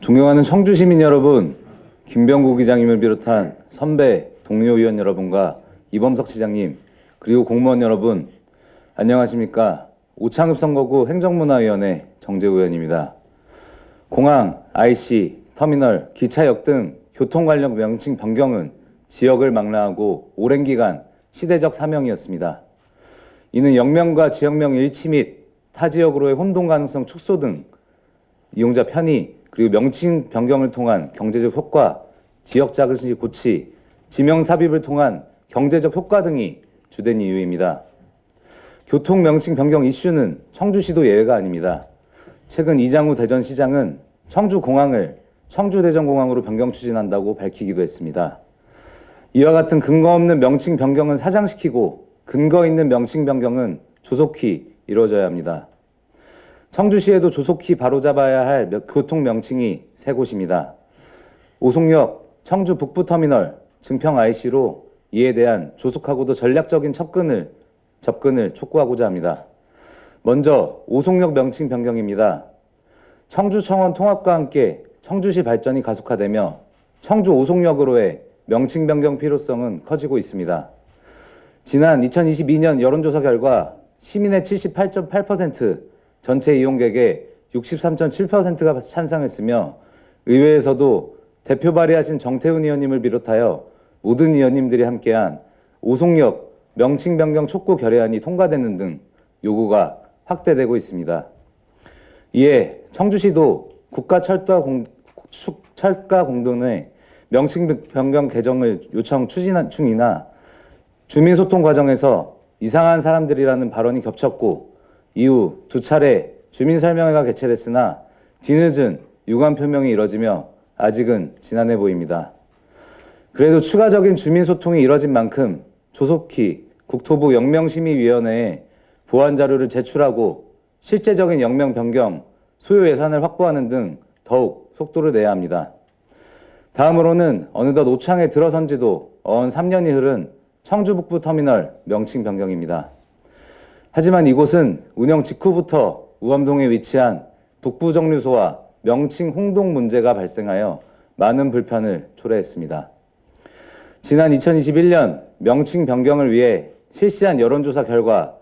존경하는 청주 시민 여러분, 김병구 기장님을 비롯한 선배, 동료 의원 여러분과 이범석 시장님, 그리고 공무원 여러분, 안녕하십니까. 오창읍 선거구 행정문화위원회 정재우 의원입니다. 공항, IC, 터미널, 기차역 등 교통 관련 명칭 변경은 지역을 망라하고 오랜 기간 시대적 사명이었습니다. 이는 역명과 지역명 일치 및 타 지역으로의 혼동 가능성 축소 등 이용자 편의, 그리고 명칭 변경을 통한 경제적 효과, 지역 자금시 고치, 지명 삽입을 통한 경제적 효과 등이 주된 이유입니다. 교통 명칭 변경 이슈는 청주시도 예외가 아닙니다. 최근 이장우 대전시장은 청주공항을 청주대전공항으로 변경 추진한다고 밝히기도 했습니다. 이와 같은 근거 없는 명칭 변경은 사장시키고 근거 있는 명칭 변경은 조속히 이루어져야 합니다. 청주시에도 조속히 바로잡아야 할 교통 명칭이 세 곳입니다. 오송역, 청주 북부터미널, 증평 IC로 이에 대한 조속하고도 전략적인 접근을 촉구하고자 합니다. 먼저 오송역 명칭 변경입니다. 청주청원 통합과 함께 청주시 발전이 가속화되며 청주 오송역으로의 명칭 변경 필요성은 커지고 있습니다. 지난 2022년 여론조사 결과 시민의 78.8%, 전체 이용객의 63.7%가 찬성했으며 의회에서도 대표 발의하신 정태훈 의원님을 비롯하여 모든 의원님들이 함께한 오송역 명칭 변경 촉구 결의안이 통과되는 등 요구가 확대되고 있습니다. 이에 청주시도 국가철도공단의 명칭 변경 개정을 요청 추진 중이나 주민소통 과정에서 이상한 사람들이라는 발언이 겹쳤고 이후 두 차례 주민설명회가 개최됐으나 뒤늦은 유감 표명이 이뤄지며 아직은 지난해 보입니다. 그래도 추가적인 주민소통이 이뤄진 만큼 조속히 국토부 영명심의위원회에 보완 자료를 제출하고 실제적인 영명 변경, 소요 예산을 확보하는 등 더욱 속도를 내야 합니다. 다음으로는 어느덧 오창에 들어선 지도 어언 3년이 흐른 청주 북부터미널 명칭 변경입니다. 하지만 이곳은 운영 직후부터 우암동에 위치한 북부정류소와 명칭 홍동 문제가 발생하여 많은 불편을 초래했습니다. 지난 2021년 명칭 변경을 위해 실시한 여론조사 결과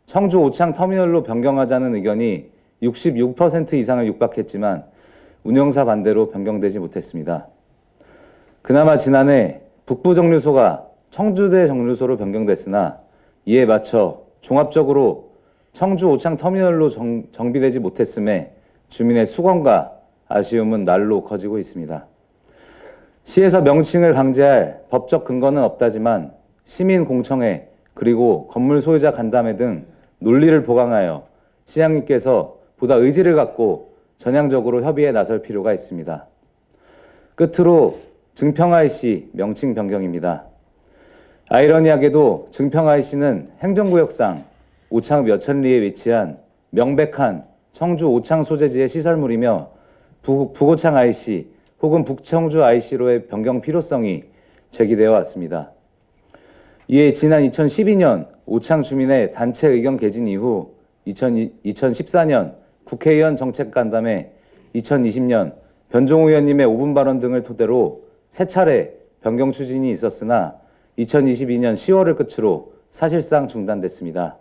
청주 오창 터미널로 변경하자는 의견이 66% 이상을 육박했지만 운영사 반대로 변경되지 못했습니다. 그나마 지난해 북부정류소가 청주대 정류소로 변경됐으나 이에 맞춰 종합적으로 청주 오창 터미널로 정비되지 못했음에 주민의 수건과 아쉬움은 날로 커지고 있습니다. 시에서 명칭을 강제할 법적 근거는 없다지만 시민 공청회 그리고 건물 소유자 간담회 등 논리를 보강하여 시장님께서 보다 의지를 갖고 전향적으로 협의에 나설 필요가 있습니다. 끝으로 증평 IC 명칭 변경입니다. 아이러니하게도 증평 IC는 행정구역상 오창읍 여천리에 위치한 명백한 청주 오창 소재지의 시설물이며 북오창 IC 혹은 북청주 IC로의 변경 필요성이 제기되어 왔습니다. 이에 지난 2012년 오창 주민의 단체 의견 개진 이후 2014년 국회의원 정책간담회, 2020년 변종우 의원님의 5분 발언 등을 토대로 세 차례 변경 추진이 있었으나 2022년 10월을 끝으로 사실상 중단됐습니다.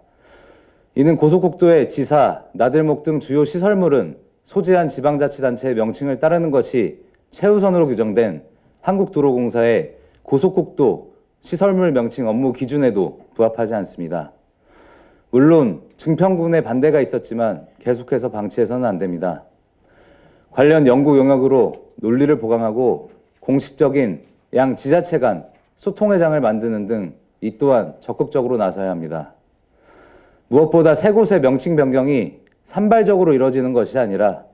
이는 고속국도의 지사, 나들목 등 주요 시설물은 소재한 지방자치단체의 명칭을 따르는 것이 최우선으로 규정된 한국도로공사의 고속국도 시설물 명칭 업무 기준에도 부합하지 않습니다. 물론 증평군의 반대가 있었지만 계속해서 방치해서는 안 됩니다. 관련 연구 용역으로 논리를 보강하고 공식적인 양 지자체 간 소통회장을 만드는 등 이 또한 적극적으로 나서야 합니다. 무엇보다 세 곳의 명칭 변경이 산발적으로 이뤄지는 것이 아니라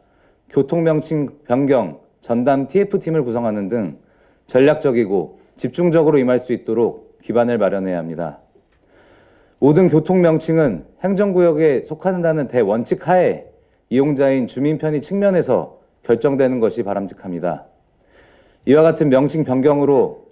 교통명칭 변경 전담 TF팀을 구성하는 등 전략적이고 집중적으로 임할 수 있도록 기반을 마련해야 합니다. 모든 교통명칭은 행정구역에 속한다는 대원칙 하에 이용자인 주민 편의 측면에서 결정되는 것이 바람직합니다. 이와 같은 명칭 변경으로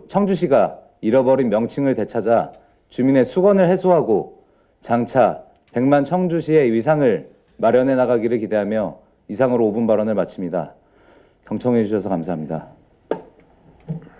청주시가 잃어버린 명칭을 되찾아 주민의 수건을 해소하고 장차 100만 청주시의 위상을 마련해 나가기를 기대하며 이상으로 5분 발언을 마칩니다. 경청해 주셔서 감사합니다.